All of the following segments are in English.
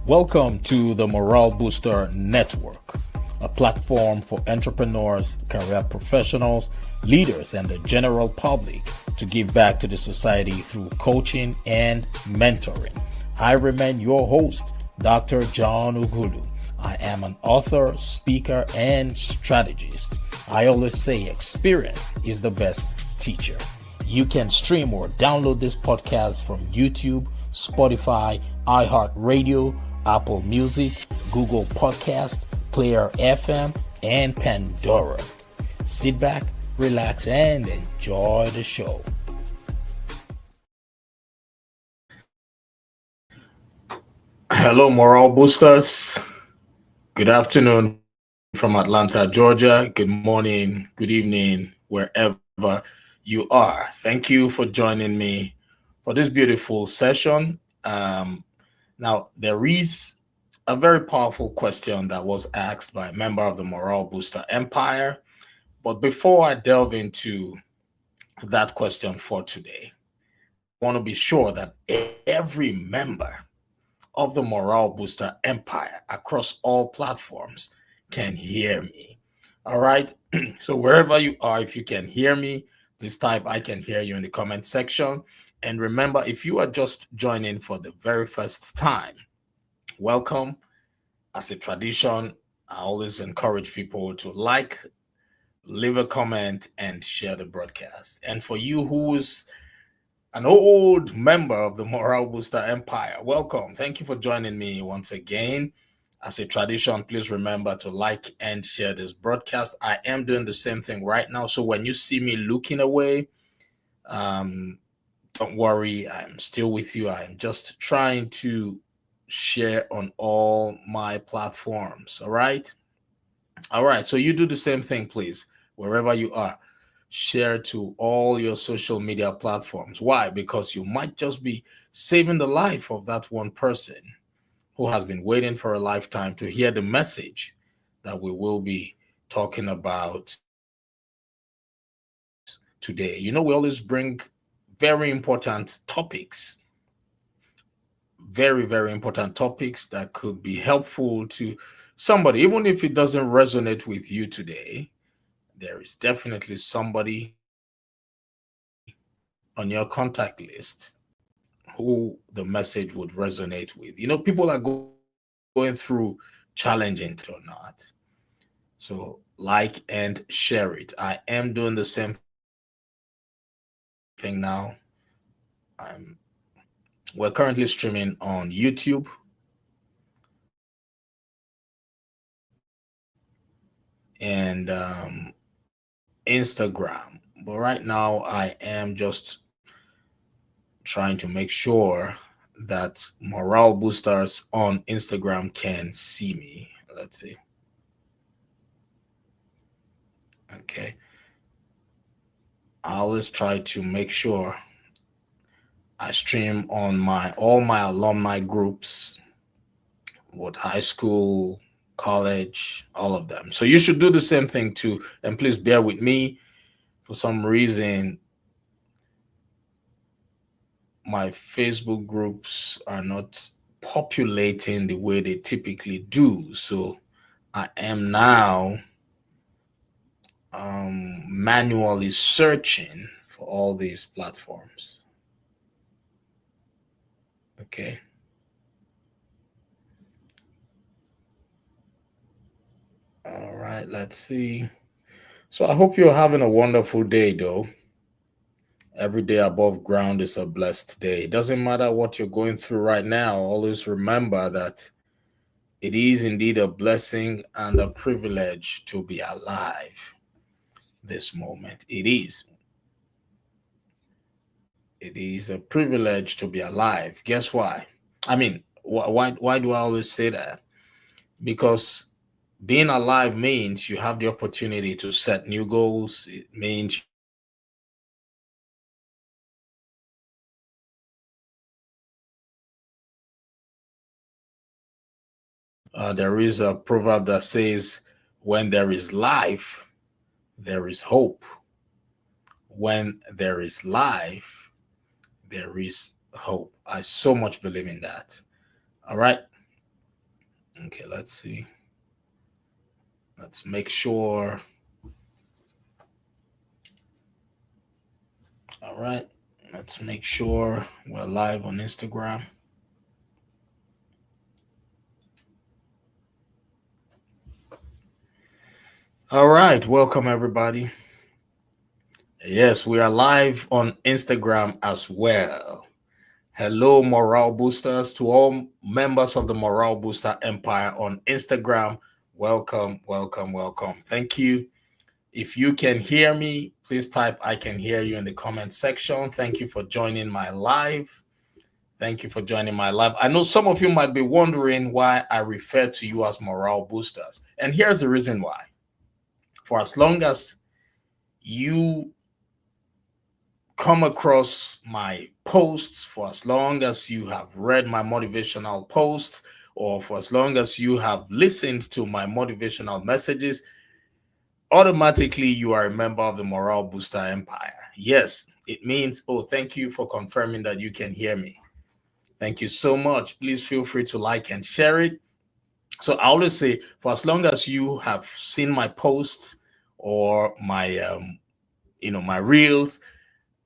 Welcome to the Morale Booster Network, a platform for entrepreneurs, career professionals, leaders, and the general public to give back to the society through coaching and mentoring. I remain your host, Dr. John Ugulu. I am an author, speaker, and strategist. I always say experience is the best teacher. You can stream or download this podcast from YouTube, Spotify, iHeartRadio, Apple Music, Google Podcast, Player FM, and Pandora. Sit back, relax, and enjoy the show. Hello, Morale Boosters. Good afternoon from Atlanta, Georgia. Good morning, good evening, wherever you are. Thank you for joining me for this beautiful session. Now, there is a very powerful question that was asked by a member of the Morale Booster Empire. But before I delve into that question for today, I want to be sure that every member of the Morale Booster Empire across all platforms can hear me. All right. So wherever you are, if you can hear me, please type "I can hear you" in the comment section. And remember, if you are just joining for the very first time, welcome. As a tradition, I always encourage people to like, leave a comment, and share the broadcast. And for you who's an old member of the Morale Booster Empire, welcome. Thank you for joining me once again. As a tradition, please remember to like and share this broadcast. I am doing the same thing right now. So when you see me looking away, don't worry, I'm still with you. I'm just trying to share on all my platforms. All right. So you do the same thing, please, wherever you are. Share to all your social media platforms. Why? Because you might just be saving the life of that one person who has been waiting for a lifetime to hear the message that we will be talking about today. You know, we always bring very important topics, very important topics that could be helpful to somebody. Even if it doesn't resonate with you today, there is definitely somebody on your contact list who the message would resonate with. You know, people are going through challenging or not. So like and share it. I am doing the same thing now. We're currently streaming on YouTube and Instagram. But right now I am just trying to make sure that Morale Boosters on Instagram can see me. Let's see. Okay. I always try to make sure I stream on all my alumni groups, what high school, college, all of them. So you should do the same thing too. And please bear with me. For some reason, my Facebook groups are not populating the way they typically do. So I am now manually searching for all these platforms. Okay. All right, let's see. So I hope you're having a wonderful day, though. Every day above ground is a blessed day. It doesn't matter what you're going through right now. Always remember that it is indeed a blessing and a privilege to be alive this moment. It is. It is a privilege to be alive. Guess why? I mean, why do I always say that? Because being alive means you have the opportunity to set new goals. It means there is a proverb that says, when there is life, there is hope. When there is life, there is hope. I so much believe in that. All right. Okay, let's see. Let's make sure. All right. Let's make sure we're live on Instagram. All right. Welcome, everybody. Yes, we are live on Instagram as well. Hello, Morale Boosters, to all members of the Morale Booster Empire on Instagram. Welcome, welcome, welcome. Thank you. If you can hear me, please type I can hear you in the comment section. Thank you for joining my live. Thank you for joining my live. I know some of you might be wondering why I refer to you as Morale Boosters. And here's the reason why. For as long as you come across my posts, for as long as you have read my motivational posts, or for as long as you have listened to my motivational messages, automatically you are a member of the Morale Booster Empire. Yes, it means, oh, thank you for confirming that you can hear me. Thank you so much. Please feel free to like and share it. So I always say, for as long as you have seen my posts or my my reels,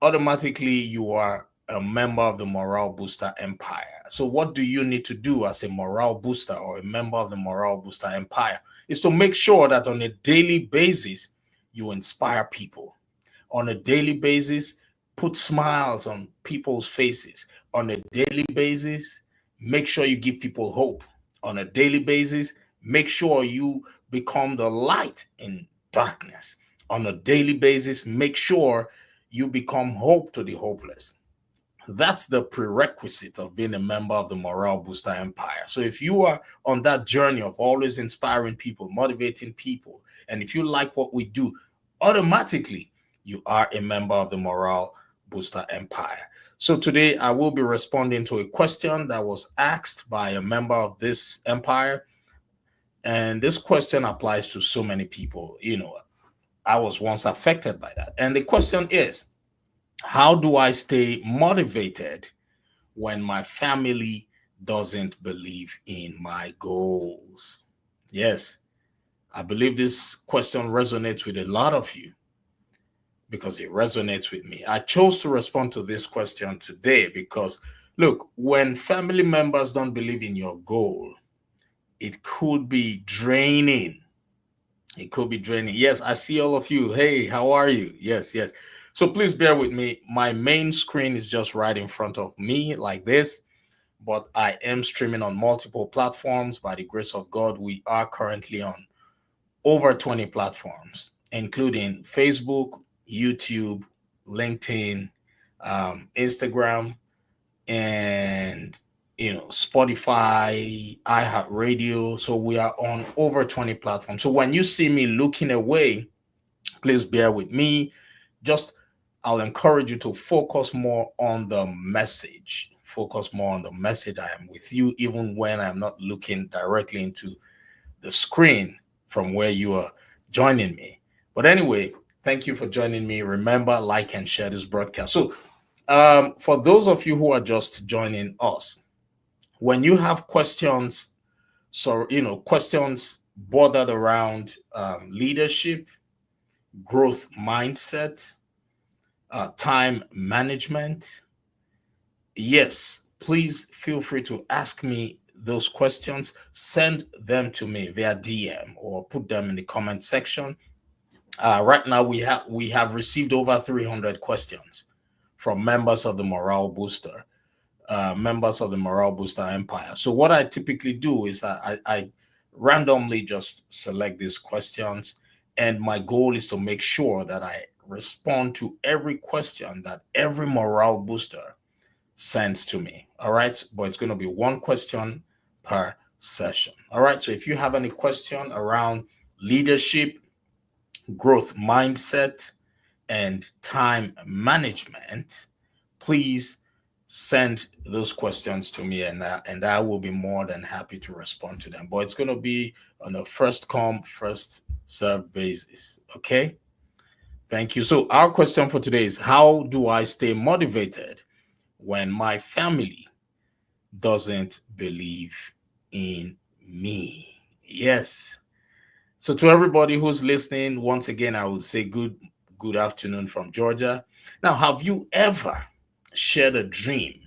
automatically you are a member of the Morale Booster Empire. So what do you need to do as a morale booster or a member of the Morale Booster Empire? Is to make sure that on a daily basis you inspire people. On a daily basis, put smiles on people's faces. On a daily basis, make sure you give people hope. On a daily basis, make sure you become the light in darkness. On a daily basis, make sure you become hope to the hopeless. That's the prerequisite of being a member of the Morale Booster Empire. So if you are on that journey of always inspiring people, motivating people, and if you like what we do, automatically you are a member of the Morale Booster Empire. So today I will be responding to a question that was asked by a member of this empire. And this question applies to so many people. I was once affected by that. And the question is, how do I stay motivated when my family doesn't believe in my goals? Yes, I believe this question resonates with a lot of you because it resonates with me. I chose to respond to this question today because, look, when family members don't believe in your goal, it could be draining. It could be draining. Yes, I see all of you. Hey, how are you? Yes, yes. So please bear with me. My main screen is just right in front of me like this, but I am streaming on multiple platforms. By the grace of God, we are currently on over 20 platforms, including Facebook, YouTube, LinkedIn, Instagram, and Spotify, iHeartRadio. So we are on over 20 platforms. So when you see me looking away, please bear with me. Just I'll encourage you to focus more on the message. Focus more on the message. I am with you even when I'm not looking directly into the screen from where you are joining me. But anyway, thank you for joining me. Remember, like and share this broadcast. So for those of you who are just joining us, when you have questions, questions bordered around leadership, growth mindset, time management, yes, please feel free to ask me those questions. Send them to me via DM or put them in the comment section. Right now, we have received over 300 questions from members of the Morale Booster Empire. So what I typically do is I randomly just select these questions, and my goal is to make sure that I respond to every question that every morale booster sends to me. All right, but it's going to be one question per session. All right, so if you have any question around leadership, growth mindset, and time management, please send those questions to me, and I will be more than happy to respond to them. But it's going to be on a first come, first serve basis. Okay. Thank you. So, our question for today is, how do I stay motivated when my family doesn't believe in me. Yes. So to everybody who's listening, once again, I would say good afternoon from Georgia. Now, have you ever shared a dream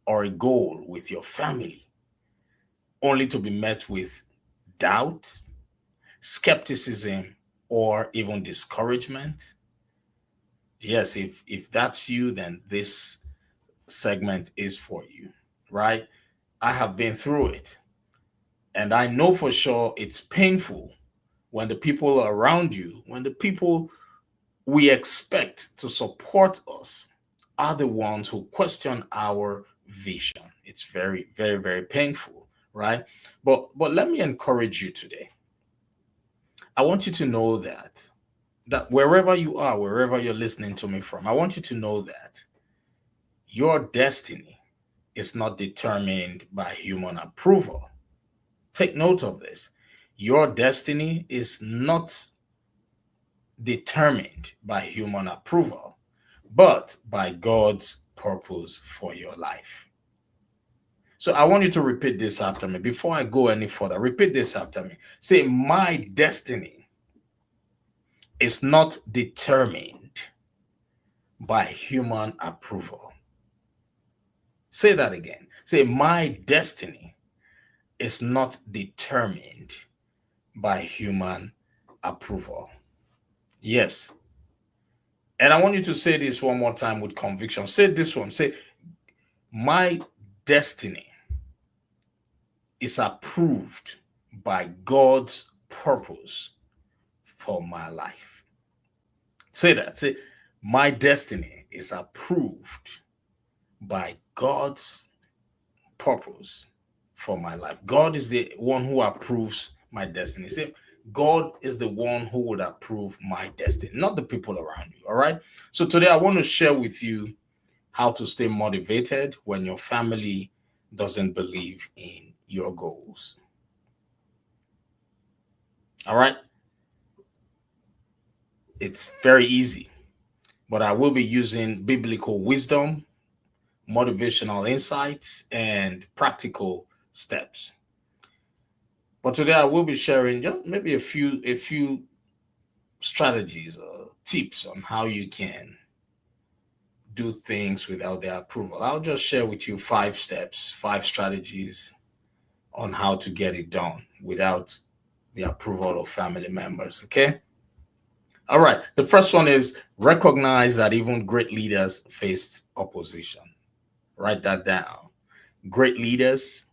or a goal with your family only to be met with doubt, skepticism, or even discouragement? Yes, if that's you, then this segment is for you, right? I have been through it, and I know for sure it's painful when the people around you, when the people we expect to support us are the ones who question our vision. It's very, very, very painful, right? But let me encourage you today. I want you to know that wherever you are, wherever you're listening to me from, I want you to know that your destiny is not determined by human approval. Take note of this. Your destiny is not determined by human approval, but by God's purpose for your life. So I want you to repeat this after me. Before I go any further, repeat this after me. Say, my destiny is not determined by human approval. Say that again. Say, my destiny is not determined by human approval. Yes. And I want you to say this one more time with conviction. Say this one. Say, my destiny is approved by God's purpose for my life. Say that. Say, my destiny is approved by God's purpose for my life. God is the one who approves my destiny. Say, God is the one who would approve my destiny, not the people around you. All right. So today I want to share with you how to stay motivated when your family doesn't believe in your goals. All right. It's very easy, but I will be using biblical wisdom, motivational insights, and practical steps. But today I will be sharing just maybe a few strategies or tips on how you can do things without their approval. I'll just share with you 5 steps, 5 strategies on how to get it done without the approval of family members. Okay. All right. The first one is recognize that even great leaders faced opposition. Write that down. Great leaders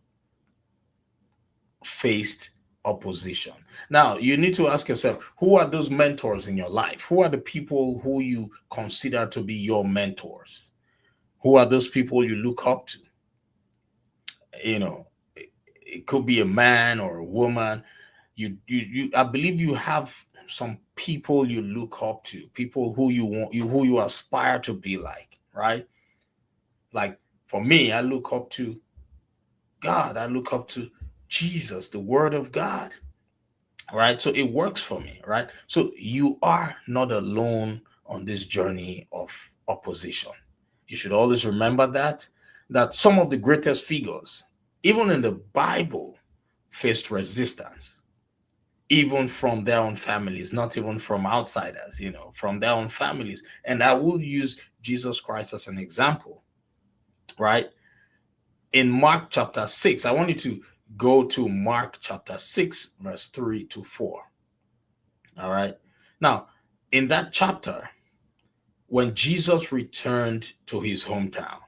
faced opposition. Now, you need to ask yourself, who are those mentors in your life? Who are the people who you consider to be your mentors? Who are those people you look up to? You know, it could be a man or a woman. You I believe you have some people you look up to, people who you want you who you aspire to be like, right? Like for me, I look up to God. I look up to Jesus, the word of God. Right? So it works for me, right? So you are not alone on this journey of opposition. You should always remember that some of the greatest figures, even in the Bible, faced resistance, even from their own families, not even from outsiders, from their own families. And I will use Jesus Christ as an example, right? In Mark chapter 6, I want you to go to Mark chapter 6, verse 3 to 4. All right. Now, in that chapter, when Jesus returned to his hometown,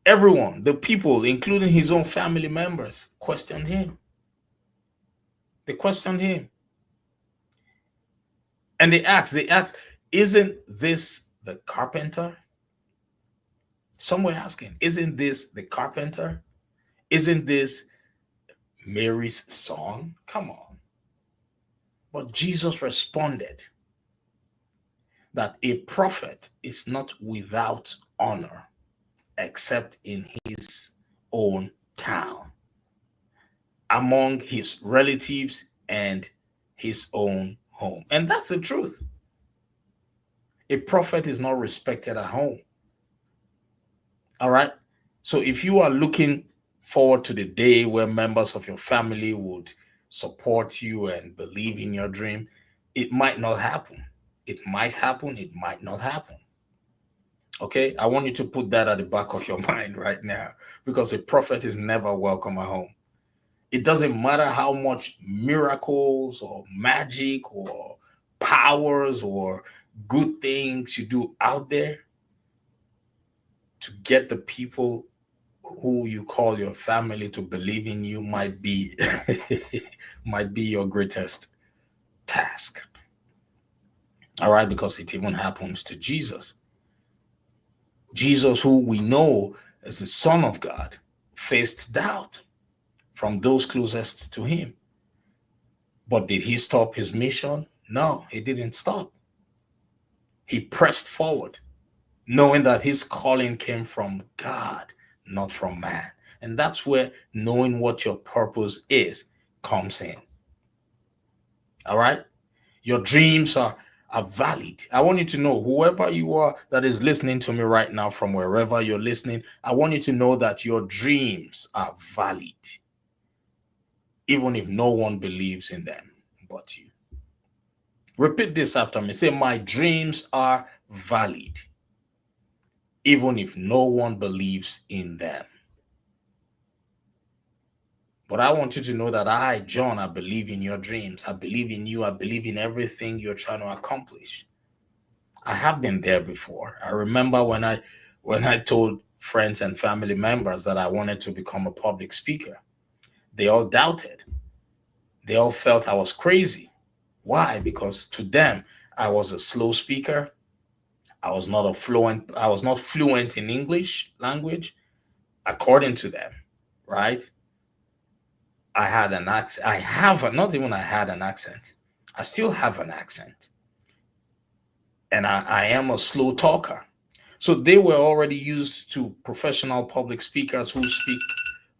everyone, the people, including his own family members, questioned him. They questioned him. And they asked, isn't this the carpenter? Some were asking, isn't this the carpenter? Isn't this Mary's son? Come on. But Jesus responded that a prophet is not without honor except in his own town, among his relatives, and his own home. And that's the truth. A prophet is not respected at home. All right. So if you are looking forward to the day where members of your family would support you and believe in your dream. It might not happen. It might happen. It might not happen. Okay. I want you to put that at the back of your mind right now, because a prophet is never welcome at home. It doesn't matter how much miracles or magic or powers or good things you do out there to get the people who you call your family to believe in you might be might be your greatest task. All right, because it even happens to Jesus. Jesus, who we know as the Son of God, faced doubt from those closest to him. But did he stop his mission? No, he didn't stop. He pressed forward, knowing that his calling came from God, not from man. And that's where knowing what your purpose is comes in. All right? Your dreams are valid. I want you to know, whoever you are that is listening to me right now, from wherever you're listening, I want you to know that your dreams are valid, even if no one believes in them but you. Repeat this after me. Say, my dreams are valid, even if no one believes in them. But I want you to know that I, John, I believe in your dreams. I believe in you. I believe in everything you're trying to accomplish. I have been there before. I remember when I told friends and family members that I wanted to become a public speaker. They all doubted. They all felt I was crazy. Why? Because to them, I was a slow speaker. I was not fluent in English language, according to them, right? I had an accent. Not even I had an accent. I still have an accent. And I am a slow talker. So they were already used to professional public speakers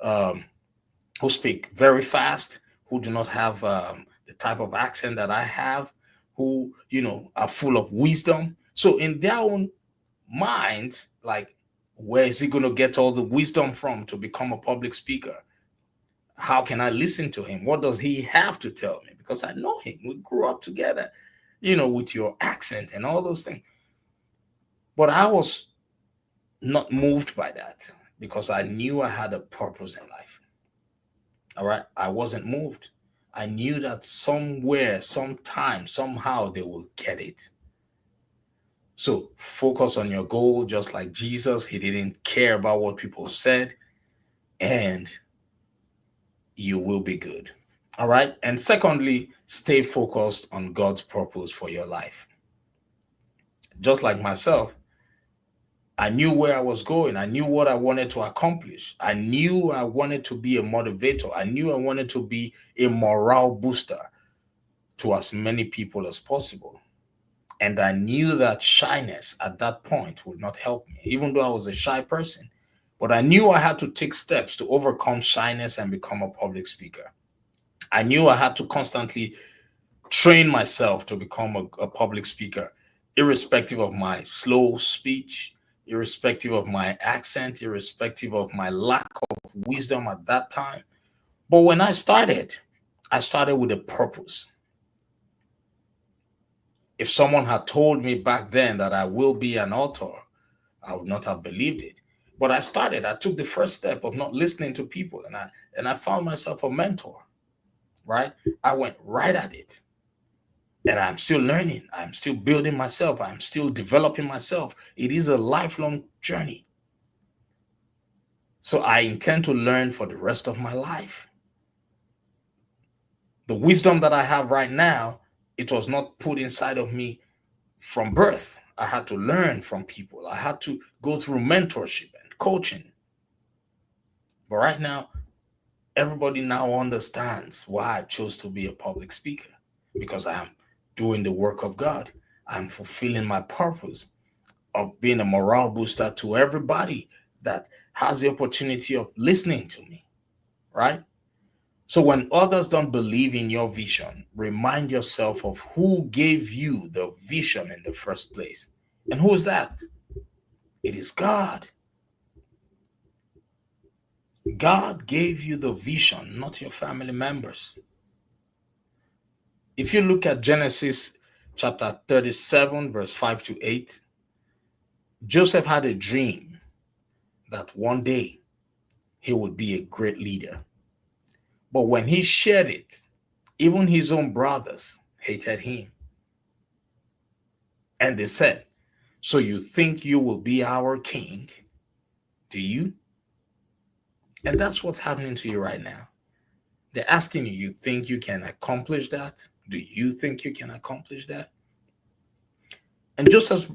um, who speak very fast, who do not have the type of accent that I have, who are full of wisdom. So in their own minds, like, where is he going to get all the wisdom from to become a public speaker? How can I listen to him? What does he have to tell me? Because I know him. We grew up together, with your accent and all those things. But I was not moved by that, because I knew I had a purpose in life. All right. I wasn't moved. I knew that somewhere, sometime, somehow they will get it. So focus on your goal, just like Jesus. He didn't care about what people said, and you will be good. All right. And secondly, stay focused on God's purpose for your life. Just like myself, I knew where I was going. I knew what I wanted to accomplish. I knew I wanted to be a motivator. I knew I wanted to be a morale booster to as many people as possible. And I knew that shyness at that point would not help me, even though I was a shy person. But I knew I had to take steps to overcome shyness and become a public speaker. I knew I had to constantly train myself to become a public speaker, irrespective of my slow speech, irrespective of my accent, irrespective of my lack of wisdom at that time. But when I started with a purpose. If someone had told me back then that I will be an author, I would not have believed it. But I took the first step of not listening to people, and I found myself a mentor, right? I went right at it. And I'm still learning. I'm still building myself. I'm still developing myself. It is a lifelong journey. So I intend to learn for the rest of my life. The wisdom that I have right now, it was not put inside of me from birth. I had to learn from people. I had to go through mentorship and coaching. But right now, everybody now understands why I chose to be a public speaker, because I am doing the work of God. I'm fulfilling my purpose of being a morale booster to everybody that has the opportunity of listening to me, right? So when others don't believe in your vision, remind yourself of who gave you the vision in the first place. And who is that? It is God. God gave you the vision, not your family members. If you look at Genesis chapter 37, verse 5 to 8, Joseph had a dream that one day he would be a great leader. But when he shared it, even his own brothers hated him. And they said, "So you think you will be our king? Do you?" And that's what's happening to you right now. They're asking you, you think you can accomplish that? Do you think you can accomplish that? And Joseph's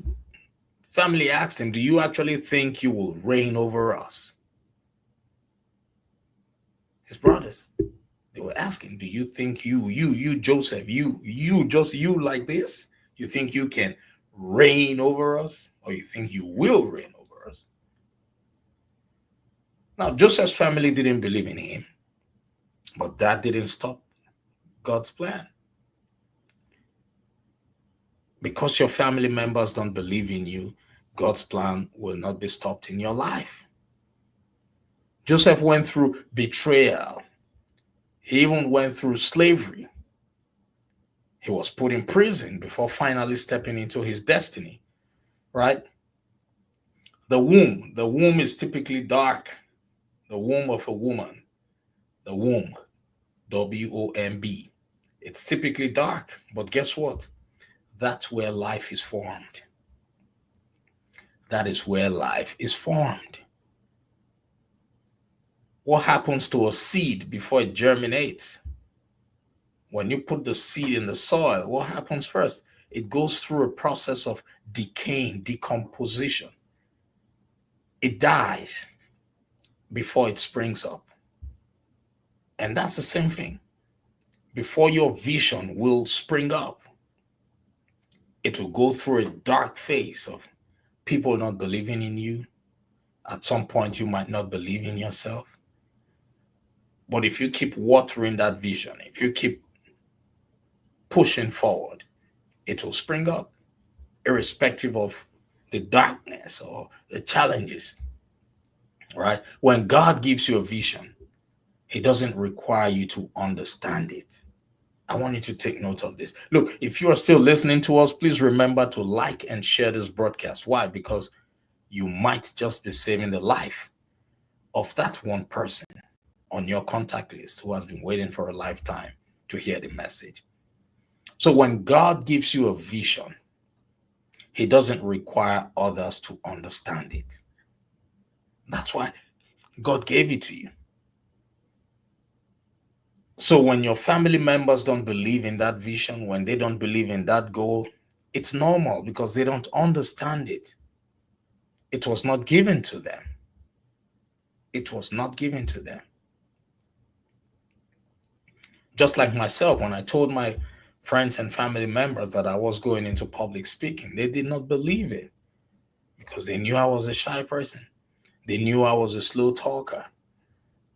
family asked him, "Do you actually think you will reign over us?" His brothers, they were asking, "Do you think you, Joseph, just you like this? You think you can reign over us? Or you think you will reign over us?" Now, Joseph's family didn't believe in him, but that didn't stop God's plan. Because your family members don't believe in you, God's plan will not be stopped in your life. Joseph went through betrayal. He even went through slavery. He was put in prison before finally stepping into his destiny, right? The womb is typically dark. The womb of a woman, the womb, WOMB. It's typically dark, but guess what? That's where life is formed. That is where life is formed. What happens to a seed before it germinates? When you put the seed in the soil, what happens first? It goes through a process of decaying, decomposition. It dies before it springs up. And that's the same thing. Before your vision will spring up, it will go through a dark phase of people not believing in you. At some point, you might not believe in yourself. But if you keep watering that vision, if you keep pushing forward, it will spring up, irrespective of the darkness or the challenges, right? When God gives you a vision, He doesn't require you to understand it. I want you to take note of this. Look, if you are still listening to us, please remember to like and share this broadcast. Why? Because you might just be saving the life of that one person on your contact list who has been waiting for a lifetime to hear the message. So when God gives you a vision, He doesn't require others to understand it. That's why God gave it to you. So when your family members don't believe in that vision, when they don't believe in that goal, it's normal because they don't understand it. It was not given to them. It was not given to them. Just like myself, when I told my friends and family members that I was going into public speaking, they did not believe it because they knew I was a shy person. They knew I was a slow talker.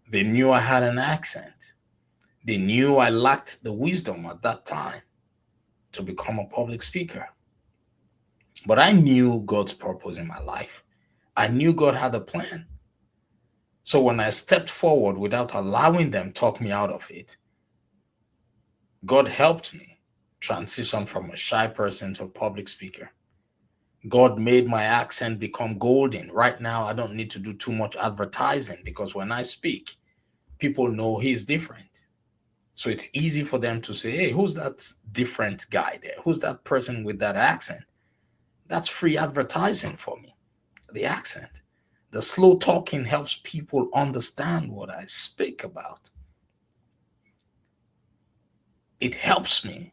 They knew I had an accent. They knew I lacked the wisdom at that time to become a public speaker. But I knew God's purpose in my life. I knew God had a plan. So when I stepped forward without allowing them talk me out of it, God helped me transition from a shy person to a public speaker. God made my accent become golden. Right now, I don't need to do too much advertising because when I speak, people know He's different. So it's easy for them to say, "Hey, who's that different guy there? Who's that person with that accent?" That's free advertising for me, the accent. The slow talking helps people understand what I speak about. It helps me.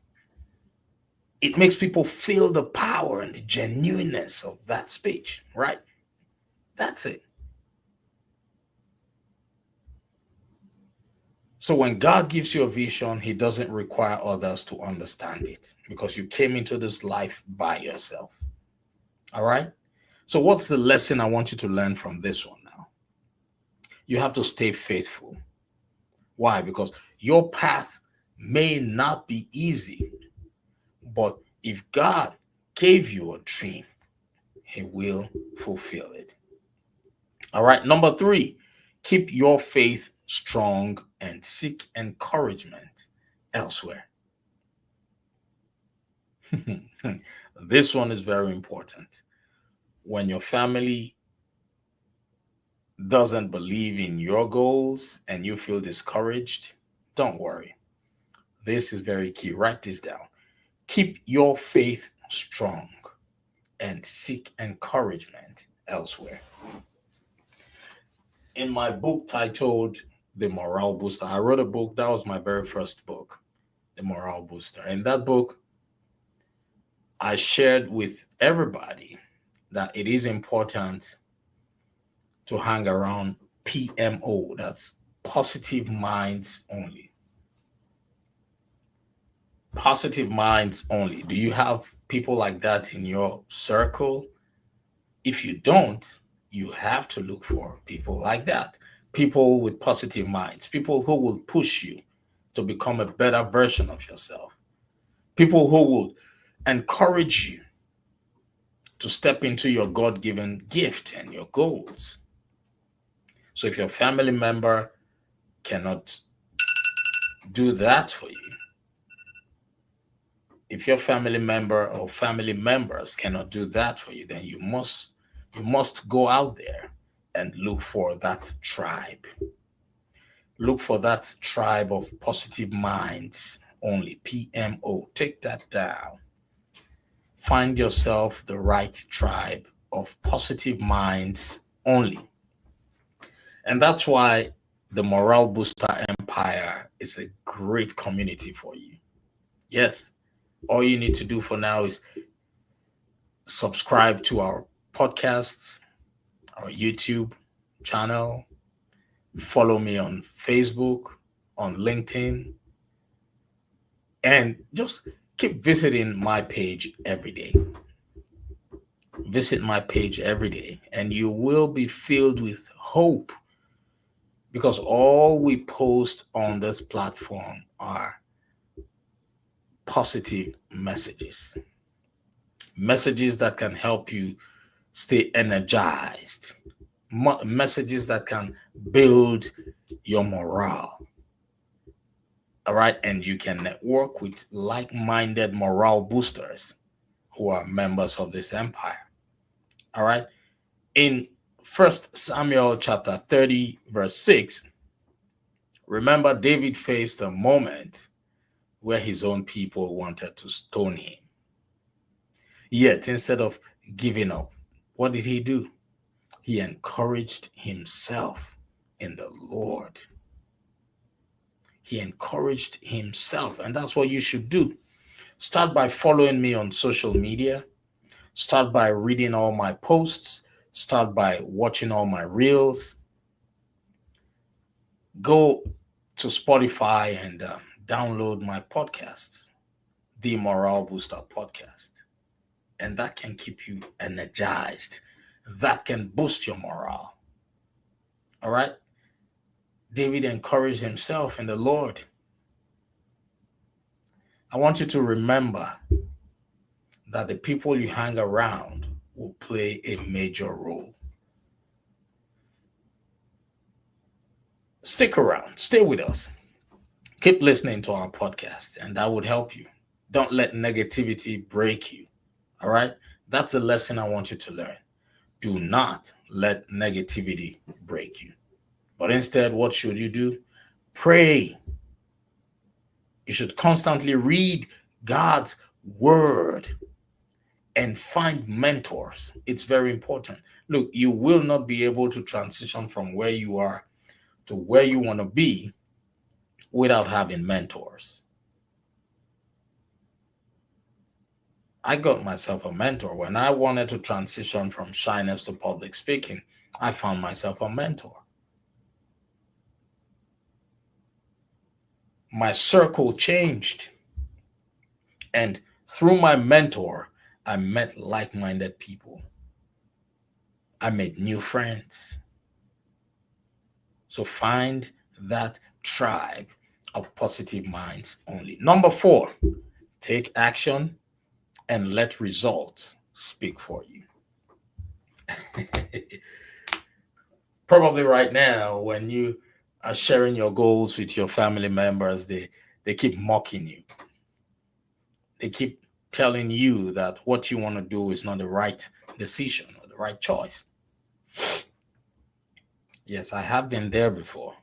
It makes people feel the power and the genuineness of that speech, right? That's it. So when God gives you a vision, He doesn't require others to understand it because you came into this life by yourself. All right? So what's the lesson I want you to learn from this one now? You have to stay faithful. Why? Because your path may not be easy, but if God gave you a dream, He will fulfill it. All right. Number 3, Keep your faith strong and seek encouragement elsewhere. This one is very important. When your family doesn't believe in your goals and you feel discouraged, don't worry. This is very key. Write this down. Keep your faith strong and seek encouragement elsewhere. In my book titled The Morale Booster, I wrote a book. That was my very first book, The Morale Booster. In that book, I shared with everybody that it is important to hang around PMO, that's positive minds only. Positive minds only. Do you have people like that in your circle? If you don't, you have to look for people like that. People with positive minds, people who will push you to become a better version of yourself, people who will encourage you to step into your God given gift and your goals. So if your family member cannot do that for you, if your family member or family members cannot do that for you, then you must go out there and look for that tribe. Look for that tribe of positive minds only. PMO. Take that down. Find yourself the right tribe of positive minds only. And that's why the Morale Booster Empire is a great community for you. Yes, all you need to do for now is subscribe to our podcasts, our YouTube channel, follow me on Facebook, on LinkedIn, and just keep visiting my page every day. Visit my page every day, and you will be filled with hope because all we post on this platform are positive messages, messages that can help you stay energized, messages that can build your morale. All right. And you can network with like minded morale boosters who are members of this empire. All right. In First Samuel chapter 30, verse 6, remember David faced a moment where his own people wanted to stone him. Yet instead of giving up, what did he do? He encouraged himself in the Lord. He encouraged himself. And that's what you should do. Start by following me on social media. Start by reading all my posts. Start by watching all my reels. Go to Spotify and download my podcast, The Morale Booster Podcast. And that can keep you energized. That can boost your morale. All right? David encouraged himself in the Lord. I want you to remember that the people you hang around will play a major role. Stick around, stay with us. Keep listening to our podcast, and that would help you. Don't let negativity break you. All right? That's a lesson I want you to learn. Do not let negativity break you. But instead, what should you do? Pray. You should constantly read God's word and find mentors. It's very important. Look, you will not be able to transition from where you are to where you want to be without having mentors. I got myself a mentor. When I wanted to transition from shyness to public speaking, I found myself a mentor. My circle changed. And through my mentor, I met like minded people. I made new friends. So find that tribe of positive minds only. Number 4, take action and let results speak for you. Probably right now, when you are sharing your goals with your family members, they keep mocking you. They keep telling you that what you want to do is not the right decision or the right choice. Yes, I have been there before.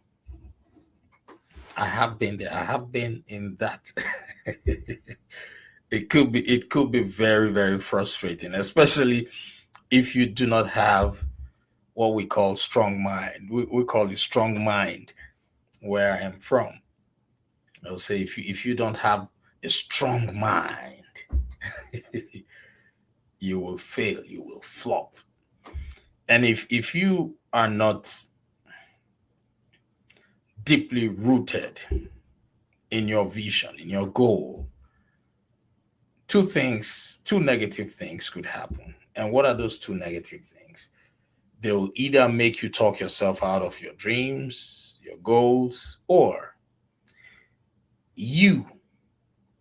I have been there. I have been in that. It could be very, very frustrating, especially if you do not have what we call strong mind. We call it strong mind where I am from. I'll say if you don't have a strong mind, you will fail, you will flop. And if you are not deeply rooted in your vision, in your goal, two negative things could happen. And what are those two negative things? They will either make you talk yourself out of your dreams, your goals, or you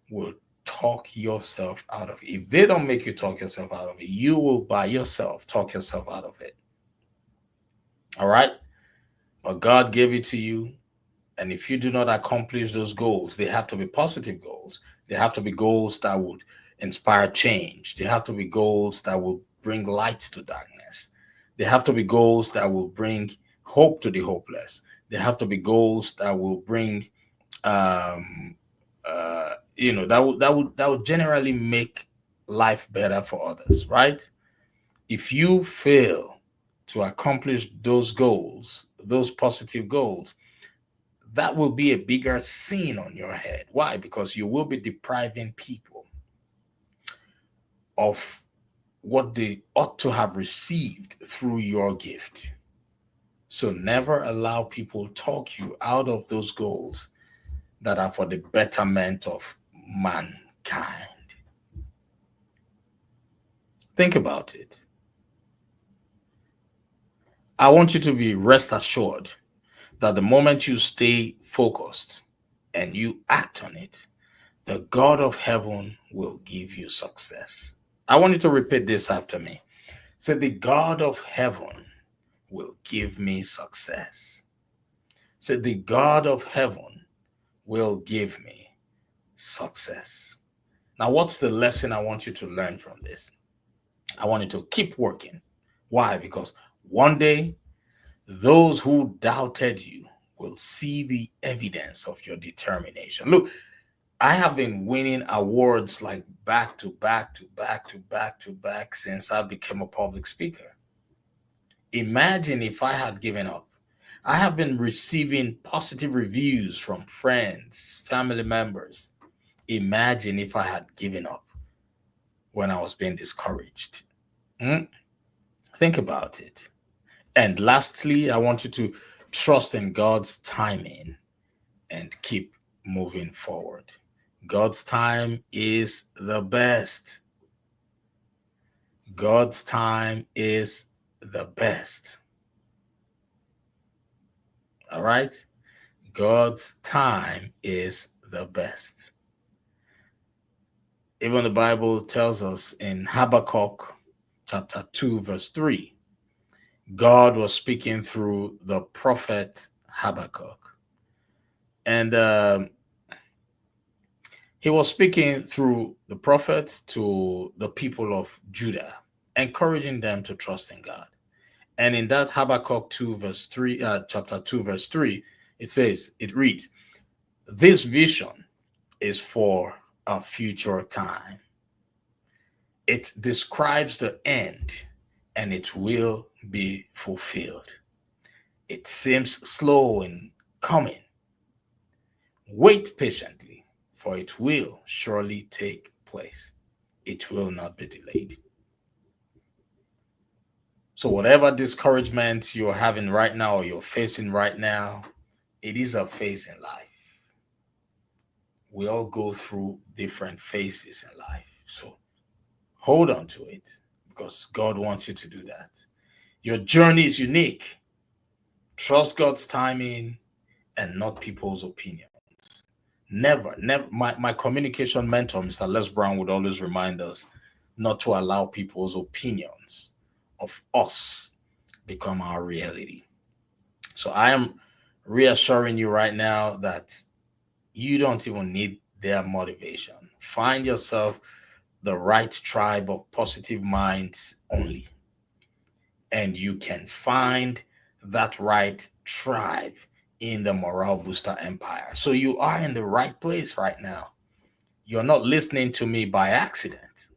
will talk yourself out of it. If they don't make you talk yourself out of it, you will by yourself talk yourself out of it. All right? But God gave it to you. And if you do not accomplish those goals, they have to be positive goals. They have to be goals that would inspire change. They have to be goals that will bring light to darkness. They have to be goals that will bring hope to the hopeless. They have to be goals that will bring, that would generally make life better for others, right? If you fail to accomplish those goals, those positive goals, that will be a bigger sin on your head. Why? Because you will be depriving people of what they ought to have received through your gift. So never allow people talk you out of those goals that are for the betterment of mankind. Think about it. I want you to be rest assured that the moment you stay focused and you act on it, the God of heaven will give you success. I want you to repeat this after me. Say, the God of heaven will give me success. Say, the God of heaven will give me success. Now, what's the lesson I want you to learn from this? I want you to keep working. Why? Because one day, those who doubted you will see the evidence of your determination. Look, I have been winning awards like back to back to back to back to back since I became a public speaker. Imagine if I had given up. I have been receiving positive reviews from friends, family members. Imagine if I had given up when I was being discouraged. Hmm? Think about it. And lastly, I want you to trust in God's timing and keep moving forward. God's time is the best. God's time is the best. All right? God's time is the best. Even the Bible tells us in Habakkuk chapter 2, verse 3, God was speaking through the prophet Habakkuk. And he was speaking through the prophet to the people of Judah, encouraging them to trust in God. And in that Habakkuk 2, verse 3, chapter 2, verse 3, it reads, this vision is for a future time. It describes the end and it will be fulfilled. It seems slow in coming. Wait patiently, for it will surely take place. It will not be delayed. So, whatever discouragement you're having right now or you're facing right now, it is a phase in life. We all go through different phases in life. So, hold on to it because God wants you to do that. Your journey is unique. Trust God's timing and not people's opinions. Never. My communication mentor, Mr. Les Brown, would always remind us not to allow people's opinions of us become our reality. So I am reassuring you right now that you don't even need their motivation. Find yourself the right tribe of positive minds only, and you can find that right tribe in the Morale Booster Empire. So you are in the right place right now. You're not listening to me by accident.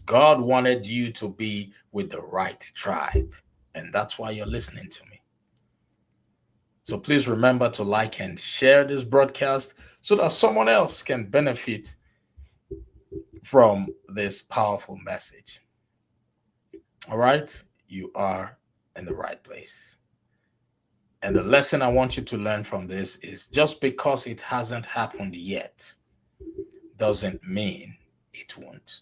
God wanted you to be with the right tribe, and that's why you're listening to me. So please remember to like and share this broadcast so that someone else can benefit from this powerful message. All right? You are in the right place. And the lesson I want you to learn from this is just because it hasn't happened yet doesn't mean it won't.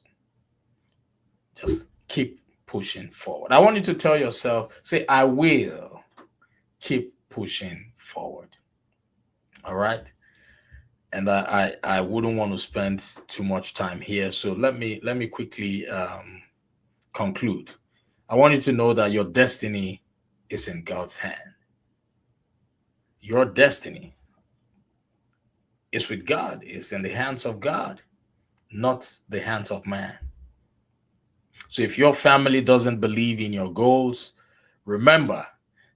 Just keep pushing forward. I want you to tell yourself, say, I will keep pushing forward. All right? And I wouldn't want to spend too much time here. So let me quickly conclude. I want you to know that your destiny is in God's hand. Your destiny is with God, is in the hands of God, not the hands of man. So if your family doesn't believe in your goals, remember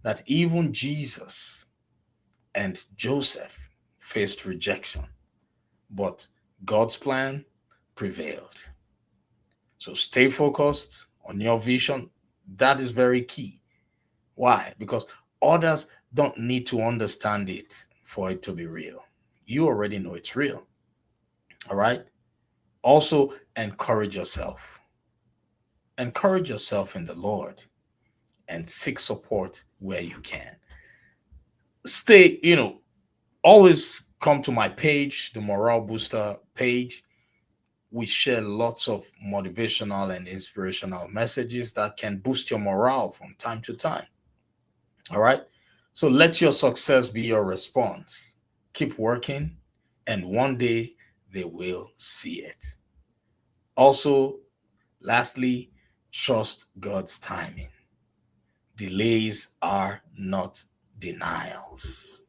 that even Jesus and Joseph faced rejection, but God's plan prevailed. So stay focused on your vision. That is very key. Why? Because others don't need to understand it for it to be real. You already know it's real. All right? Also, encourage yourself. Encourage yourself in the Lord and seek support where you can. Stay, always come to my page, the Morale Booster page. We share lots of motivational and inspirational messages that can boost your morale from time to time. All right. So let your success be your response. Keep working, and one day they will see it. Also, lastly, trust God's timing. Delays are not denials.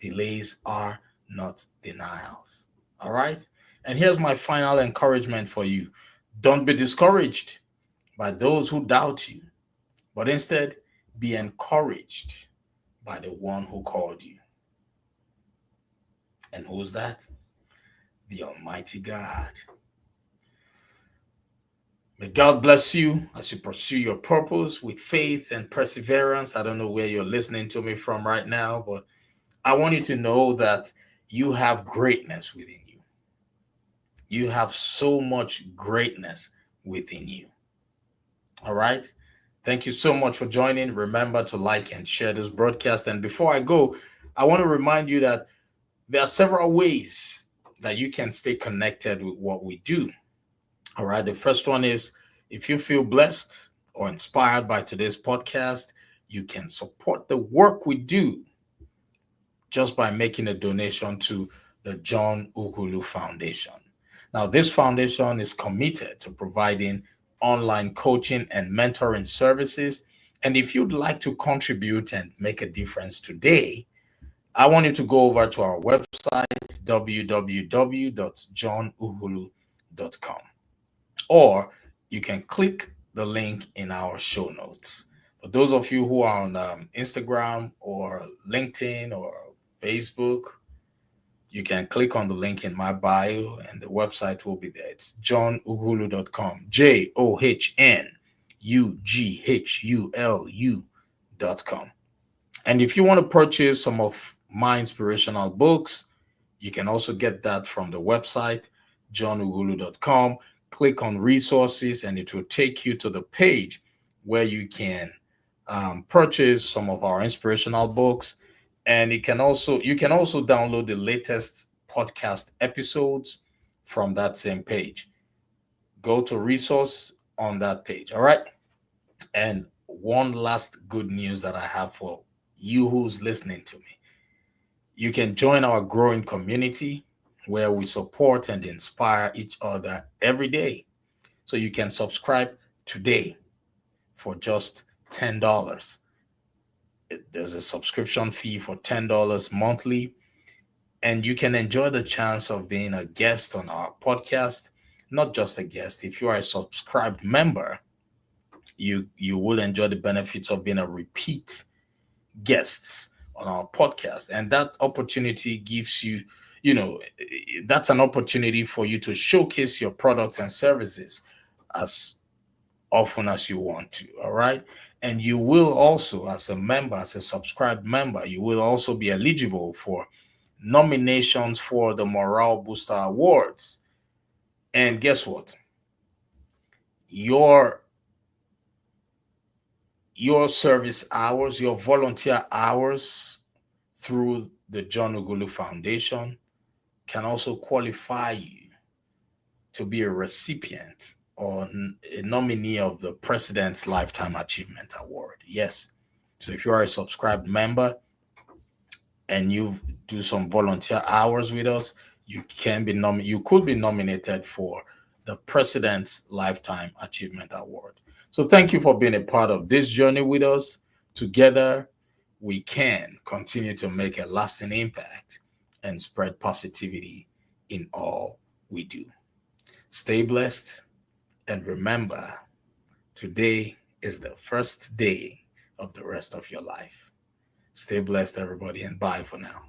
Delays are not denials. All right. And here's my final encouragement for you: don't be discouraged by those who doubt you, but instead be encouraged by the one who called you. And who's that? The Almighty God. May God bless you as you pursue your purpose with faith and perseverance. I don't know where you're listening to me from right now, but I want you to know that you have greatness within you. You have so much greatness within you. All right. Thank you so much for joining. Remember to like and share this broadcast. And before I go, I want to remind you that there are several ways that you can stay connected with what we do. All right. The first one is if you feel blessed or inspired by today's podcast, you can support the work we do just by making a donation to the John Uhulu Foundation. Now, this foundation is committed to providing online coaching and mentoring services. And if you'd like to contribute and make a difference today, I want you to go over to our website, www.johnuhulu.com, or you can click the link in our show notes. For those of you who are on Instagram or LinkedIn or Facebook, you can click on the link in my bio and the website will be there. It's johnughulu.com, JOHNUGHULU.com. And if you want to purchase some of my inspirational books, you can also get that from the website, johnughulu.com. Click on resources and it will take you to the page where you can purchase some of our inspirational books. And you can also download the latest podcast episodes from that same page. Go to resource on that page. All right. And one last good news that I have for you who's listening to me. You can join our growing community where we support and inspire each other every day. So you can subscribe today for just $10. There's a subscription fee for $10 monthly, and you can enjoy the chance of being a guest on our podcast. Not just a guest, if you are a subscribed member, you will enjoy the benefits of being a repeat guests on our podcast, and that opportunity gives you, that's an opportunity for you to showcase your products and services as often as you want to. All right. And you will also, as a member, as a subscribed member, you will also be eligible for nominations for the Morale Booster Awards. And guess what? Your your service hours, your volunteer hours through the John Ugulu Foundation can also qualify you to be a recipient or a nominee of the President's Lifetime Achievement Award. Yes. So if you are a subscribed member and you do some volunteer hours with us, you could be nominated for the President's Lifetime Achievement Award. So thank you for being a part of this journey with us. Together, we can continue to make a lasting impact and spread positivity in all we do. Stay blessed, and remember, today is the first day of the rest of your life. Stay blessed, everybody, and bye for now.